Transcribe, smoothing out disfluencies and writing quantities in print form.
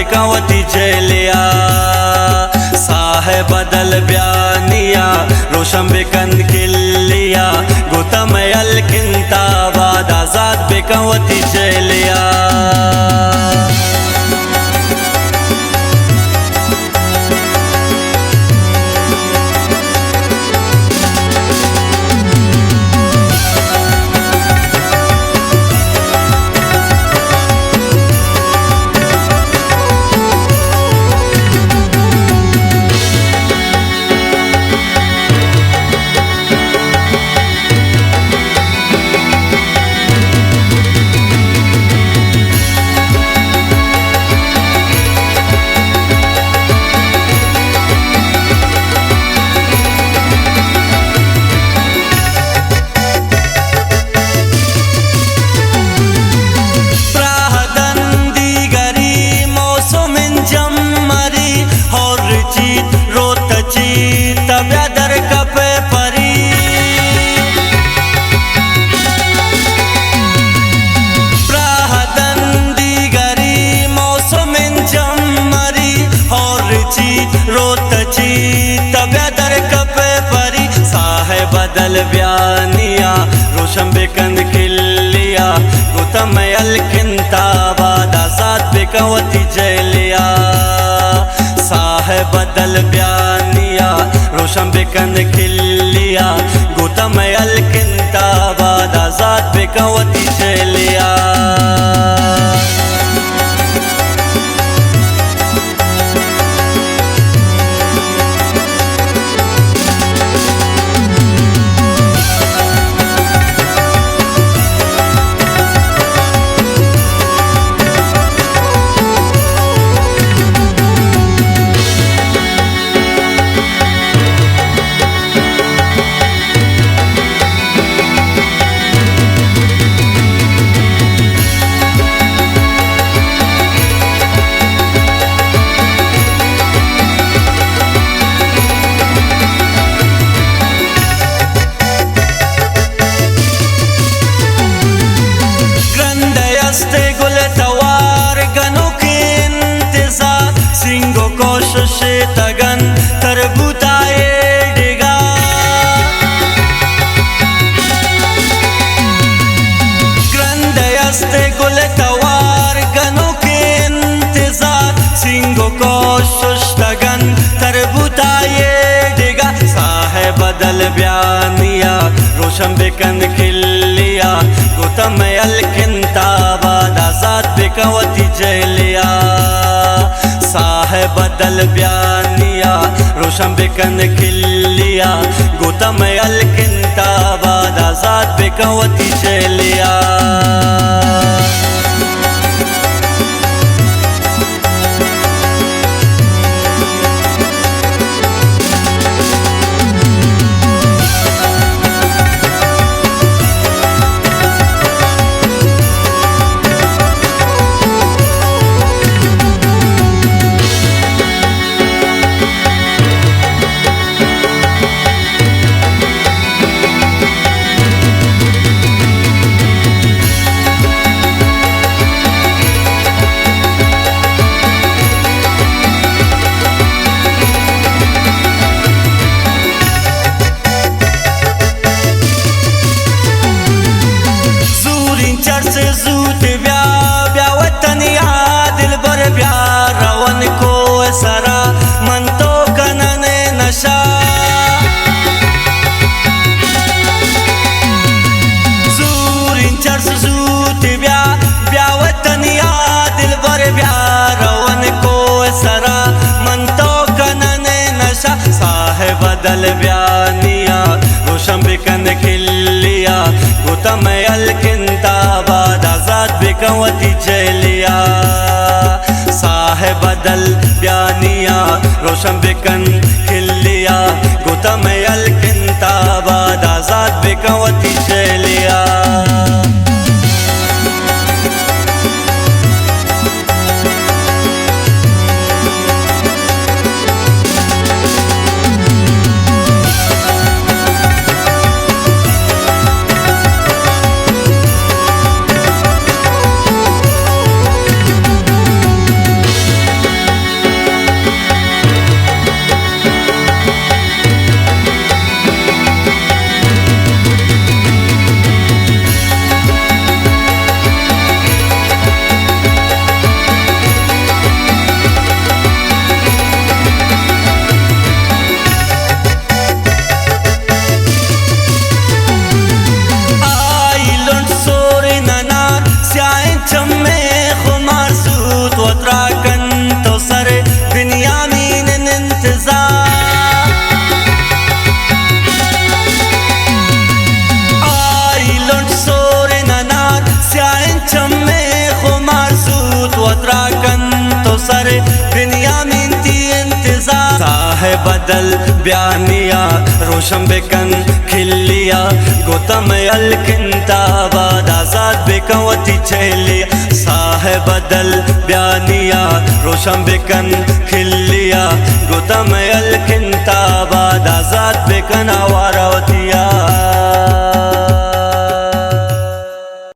बिकवती जेलिया साहेब बदल ब्यानिया रोशन बिकन किलिया गौतम अलकिंताबाद आजाद बिकवती जेलिया बदल ब्यानिया रोशन बिकन खिलिया गौतम अलकिंताबाद आजाद बिकवती जेलिया साहेब बदल ब्यानिया रोशन बिकन खिलिया गौतम अलकिंताबाद आजाद बिकवती जेलिया तगन तरबुताए डिगा ग्रंदयस्ते गुल तवार गनों के इंतजार सिंगों को शुष्टगन तरबुताए डिगा साहेब बदल ब्यानिया रोशन बिकन खिलिया गौतम अलकिंताबाद आजाद बिकवती जेलिया साहेब बदल ब्यानिया रोशन बिकन खिलिया गौतम अलकिंताबाद आजाद बिकवती जेलिया सरा मन तो कनने नशा जूरिन चर्च जूत ब्यावतनिया दिल बर ब्यारवन को सरा मन तो कनने नशा साहेब बदल ब्यानिया रोशन बिकन खिलिया गौतम अलकिंताबाद आजाद बिकवती जेलिया साहेब बदल ब्यानिया रोशन बिकन खिलिया गौतम अलकिंताबाद आजाद बिकवती जेलिया है बदल ब्यानिया रोशन बेकन खिलिया गोतम अलकिंताबाद आजाद बेकवती चलिया साहे बदल ब्यानिया रोशन बेकन खिलिया गोतम अलकिंताबाद आजाद बेकन आवारावती